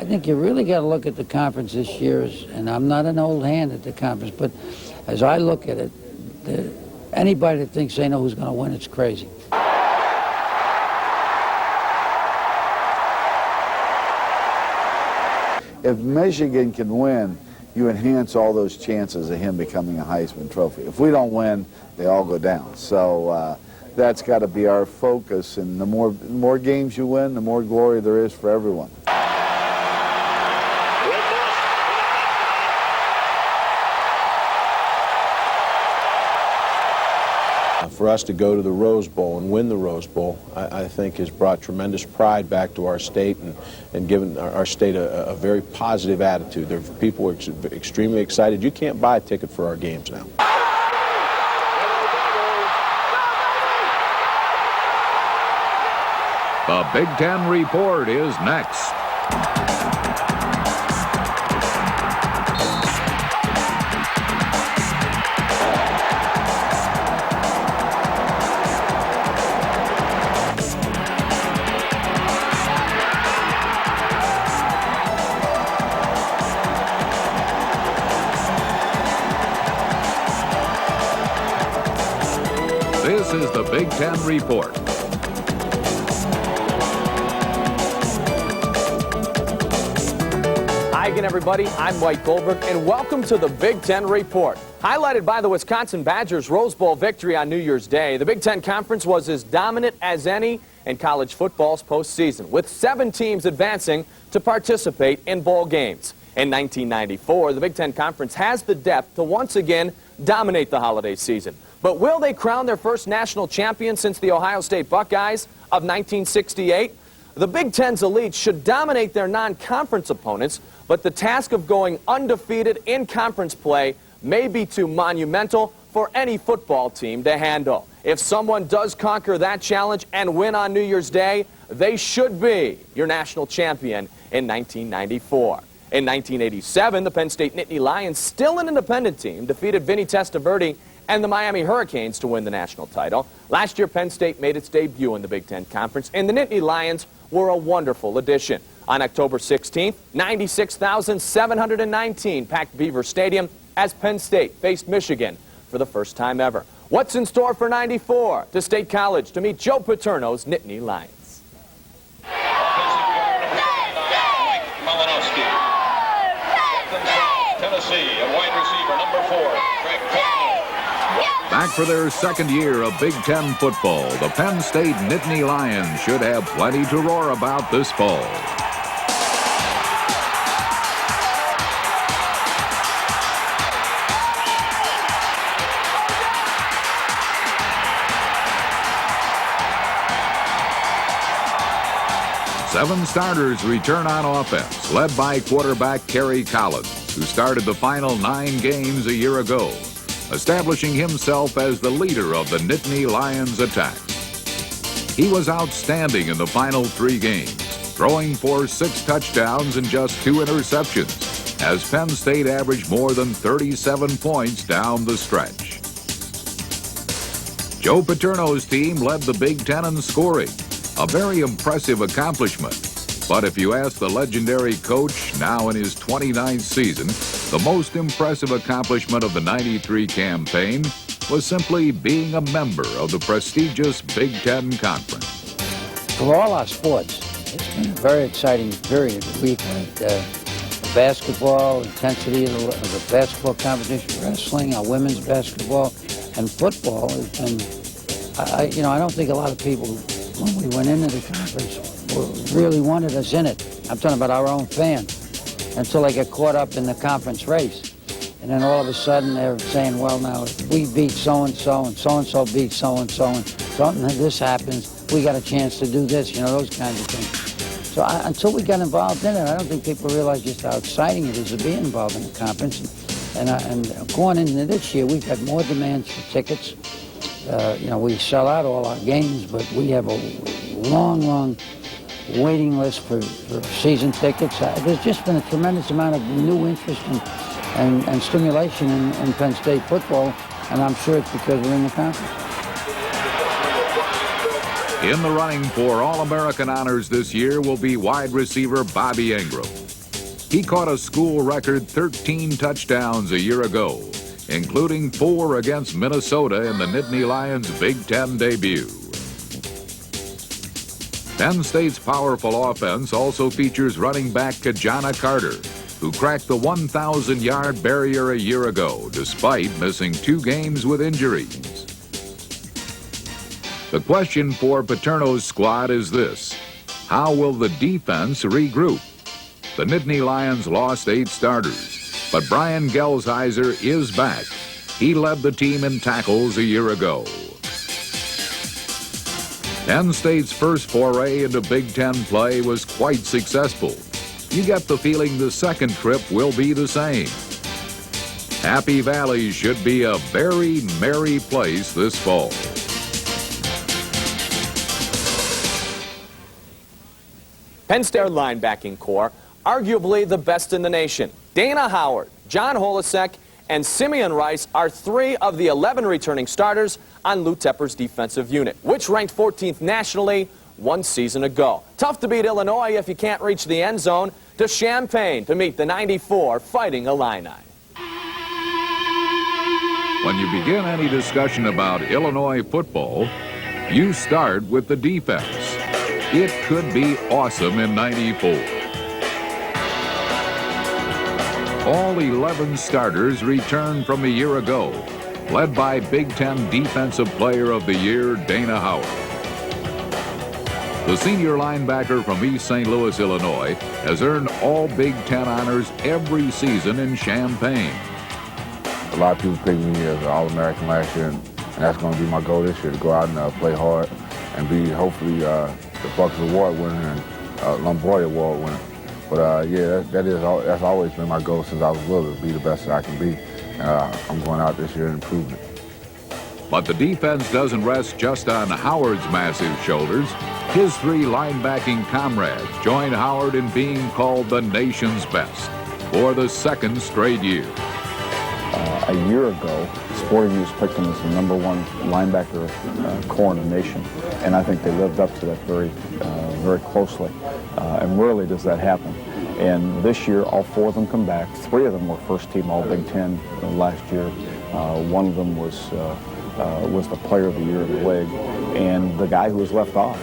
I think you really got to look at the conference this year, and I'm not an old hand at the conference, but as I look at it, anybody that thinks they know who's going to win, it's crazy. If Michigan can win, you enhance all those chances of him becoming a Heisman Trophy. If we don't win, they all go down. So that's got to be our focus, and the more games you win, the more glory there is for everyone. For us to go to the Rose Bowl and win the Rose Bowl, I think has brought tremendous pride back to our state and given our state a very positive attitude. There are people who are extremely excited. You can't buy a ticket for our games now. The Big Ten Report is next. This is the Big Ten Report. Hi again, everybody. I'm Mike Goldberg, and welcome to the Big Ten Report. Highlighted by the Wisconsin Badgers' Rose Bowl victory on New Year's Day, the Big Ten Conference was as dominant as any in college football's postseason, with 7 teams advancing to participate in bowl games. In 1994, the Big Ten Conference has the depth to once again dominate the holiday season. But will they crown their first national champion since the Ohio State Buckeyes of 1968? The Big Ten's elites should dominate their non-conference opponents, but the task of going undefeated in conference play may be too monumental for any football team to handle. If someone does conquer that challenge and win on New Year's Day, they should be your national champion in 1994. In 1987, the Penn State Nittany Lions, still an independent team, defeated Vinny Testaverde and the Miami Hurricanes to win the national title. Last year, Penn State made its debut in the Big Ten Conference, and the Nittany Lions were a wonderful addition. On October 16th, 96,719 packed Beaver Stadium as Penn State faced Michigan for the first time ever. What's in store for 94? To State College to meet Joe Paterno's Nittany Lions. Tennessee, a wide receiver, number 4, Greg Coleman. Back for their second year of Big Ten football, the Penn State Nittany Lions should have plenty to roar about this fall. Seven starters return on offense, led by quarterback Kerry Collins, who started the final 9 games a year ago, establishing himself as the leader of the Nittany Lions attack. He was outstanding in the final 3 games, throwing for 6 touchdowns and just 2 interceptions, as Penn State averaged more than 37 points down the stretch. Joe Paterno's team led the Big Ten in scoring, a very impressive accomplishment. But if you ask the legendary coach, now in his 29th season, the most impressive accomplishment of the '93 campaign was simply being a member of the prestigious Big Ten Conference. For all our sports, it's been a very exciting period. We've had basketball, intensity of the basketball competition, wrestling, our women's basketball, and football has been, I don't think a lot of people, when we went into the conference, really wanted us in it. I'm talking about our own fans, until they get caught up in the conference race. And then all of a sudden they're saying, well, now if we beat so-and-so and so-and-so beats so-and-so and something this happens, we got a chance to do this, those kinds of things. So until we got involved in it, I don't think people realize just how exciting it is to be involved in the conference. And going into this year, we've had more demands for tickets. We sell out all our games, but we have a long waiting list for season tickets. There's just been a tremendous amount of new interest and stimulation in Penn State football, and I'm sure it's because we're in the conference. In the running for All-American honors this year will be wide receiver Bobby Ingram. He caught a school record 13 touchdowns a year ago, including 4 against Minnesota in the Nittany Lions' Big Ten debut. Penn State's powerful offense also features running back Kajana Carter, who cracked the 1,000-yard barrier a year ago, despite missing 2 games with injuries. The question for Paterno's squad is this: how will the defense regroup? The Nittany Lions lost 8 starters, but Brian Gelsheiser is back. He led the team in tackles a year ago. Penn State's first foray into Big Ten play was quite successful. You get the feeling the second trip will be the same. Happy Valley should be a very merry place this fall. Penn State linebacking core, arguably the best in the nation. Dana Howard, John Holisek, and Simeon Rice are 3 of the 11 returning starters on Lou Tepper's defensive unit, which ranked 14th nationally 1 season ago. Tough to beat Illinois if you can't reach the end zone. To Champaign to meet the '94 Fighting Illini. When you begin any discussion about Illinois football, you start with the defense. It could be awesome in '94. All 11 starters returned from a year ago, led by Big Ten Defensive Player of the Year, Dana Howard. The senior linebacker from East St. Louis, Illinois, has earned all Big Ten honors every season in Champaign. A lot of people picked me as an All-American last year, and that's going to be my goal this year, to go out and play hard and be hopefully the Bucks Award winner and Lombardi Award winner. But yeah, that's always been my goal since I was little, to be the best that I can be. I'm going out this year and improving it. But the defense doesn't rest just on Howard's massive shoulders. His 3 linebacking comrades joined Howard in being called the nation's best for the 2nd straight year. A year ago, Sporting News picked him as the #1 linebacker core in the nation, and I think they lived up to that very closely. And rarely does that happen. And this year, all 4 of them come back. 3 of them were first-team All-Big Ten last year. One of them was the Player of the Year of the league, and the guy who was left off,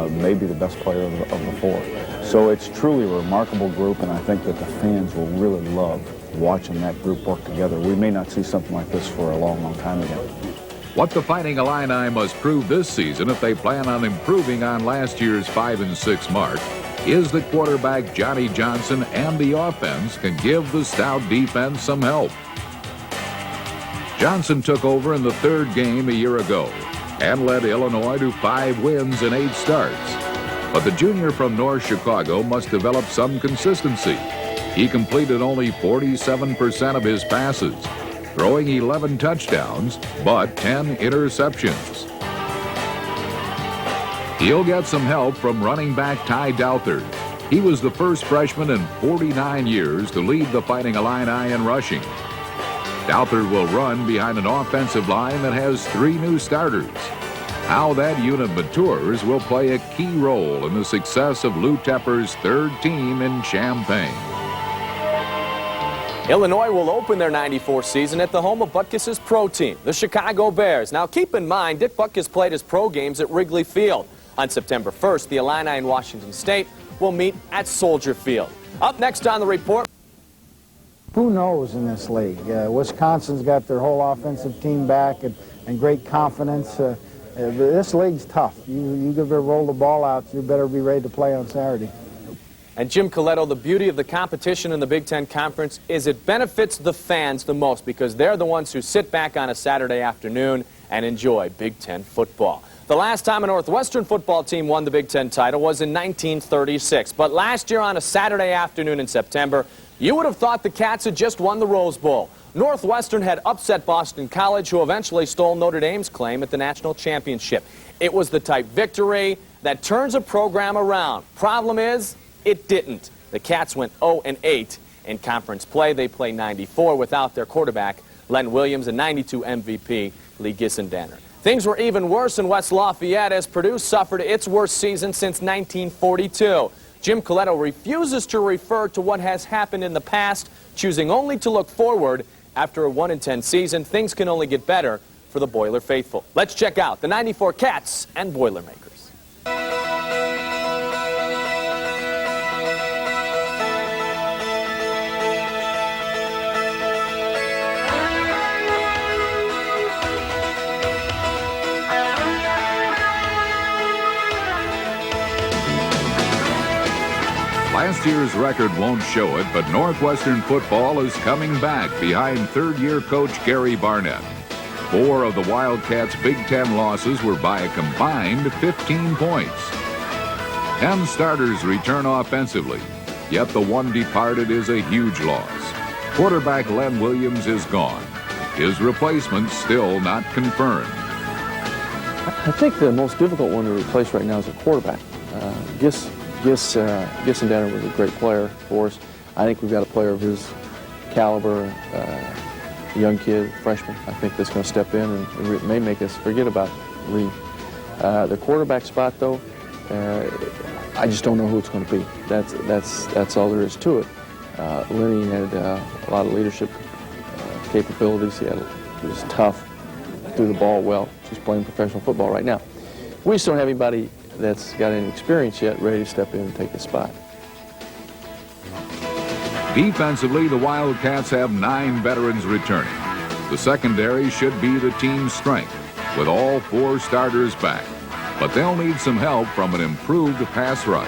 maybe the best player of the 4. So it's truly a remarkable group, and I think that the fans will really love watching that group work together. We may not see something like this for a long, long time again. What the Fighting Illini must prove this season, if they plan on improving on last year's 5-6 mark, is that quarterback Johnny Johnson and the offense can give the stout defense some help. Johnson took over in the 3rd game a year ago and led Illinois to 5 wins and 8 starts. But the junior from North Chicago must develop some consistency. He completed only 47% of his passes, throwing 11 touchdowns, but 10 interceptions. He'll get some help from running back Ty Douthert. He was the first freshman in 49 years to lead the Fighting Illini in rushing. Douthert will run behind an offensive line that has 3 new starters. How that unit matures will play a key role in the success of Lou Tepper's 3rd team in Champaign. Illinois will open their '94 season at the home of Butkus's pro team, the Chicago Bears. Now keep in mind, Dick Butkus played his pro games at Wrigley Field. On September 1st, the Illini in Washington State will meet at Soldier Field. Up next on the report. Who knows in this league? Wisconsin's got their whole offensive team back and great confidence. This league's tough. You better roll the ball out. You better be ready to play on Saturday. And Jim Coletto, the beauty of the competition in the Big Ten Conference is it benefits the fans the most because they're the ones who sit back on a Saturday afternoon and enjoy Big Ten football. The last time a Northwestern football team won the Big Ten title was in 1936. But last year on a Saturday afternoon in September, you would have thought the Cats had just won the Rose Bowl. Northwestern had upset Boston College, who eventually stole Notre Dame's claim at the national championship. It was the type victory that turns a program around. Problem is, it didn't. The Cats went 0-8 in conference play. They play 94 without their quarterback, Len Williams, and 92 MVP, Lee Gissendaner. Things were even worse in West Lafayette as Purdue suffered its worst season since 1942. Jim Coletto refuses to refer to what has happened in the past, choosing only to look forward. After a 1-10 season, things can only get better for the Boiler faithful. Let's check out the 94 Cats and Boilermakers. Last year's record won't show it, but Northwestern football is coming back behind third-year coach Gary Barnett. 4 of the Wildcats' Big Ten losses were by a combined 15 points. 10 starters return offensively, yet the one departed is a huge loss. Quarterback Len Williams is gone. His replacement still not confirmed. I think the most difficult one to replace right now is a quarterback. Gissendaner was a great player for us. I think we've got a player of his caliber, a young kid, freshman, I think that's going to step in and it may make us forget about Lee. The quarterback spot, though, I just don't know who it's going to be. That's all there is to it. Lenny had a lot of leadership capabilities. He was tough, threw the ball well. He's playing professional football right now. We just don't have anybody that's got any experience yet ready to step in and take his spot. Defensively, the Wildcats have 9 veterans returning. The secondary should be the team's strength, with all 4 starters back. But they'll need some help from an improved pass rush.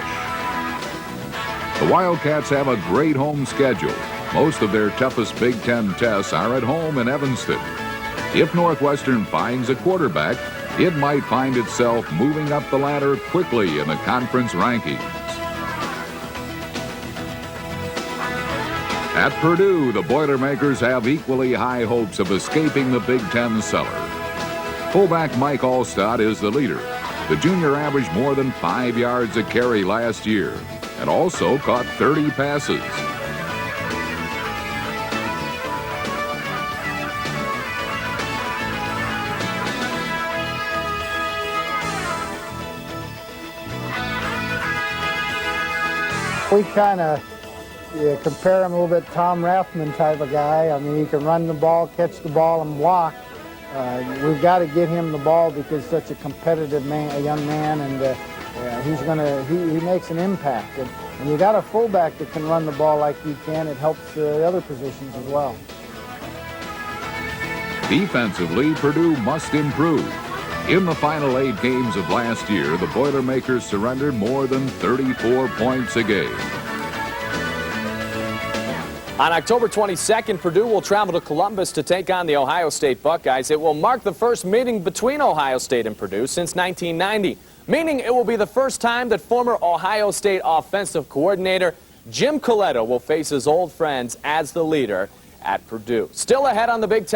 The Wildcats have a great home schedule. Most of their toughest Big Ten tests are at home in Evanston. If Northwestern finds a quarterback, it might find itself moving up the ladder quickly in the conference rankings. At Purdue, the Boilermakers have equally high hopes of escaping the Big Ten cellar. Fullback Mike Goldberg is the leader. The junior averaged more than 5 yards a carry last year and also caught 30 passes. We kind of compare him a little bit Tom Rathman type of guy. I mean, he can run the ball, catch the ball, and block. We've got to get him the ball because he's such a competitive man, a young man, and he makes an impact. And you got a fullback that can run the ball like he can. It helps the other positions as well. Defensively, Purdue must improve. In the final 8 games of last year, the Boilermakers surrendered more than 34 points a game. On October 22nd, Purdue will travel to Columbus to take on the Ohio State Buckeyes. It will mark the first meeting between Ohio State and Purdue since 1990, meaning it will be the first time that former Ohio State offensive coordinator Jim Coletto will face his old friends as the leader at Purdue. Still ahead on the Big Ten.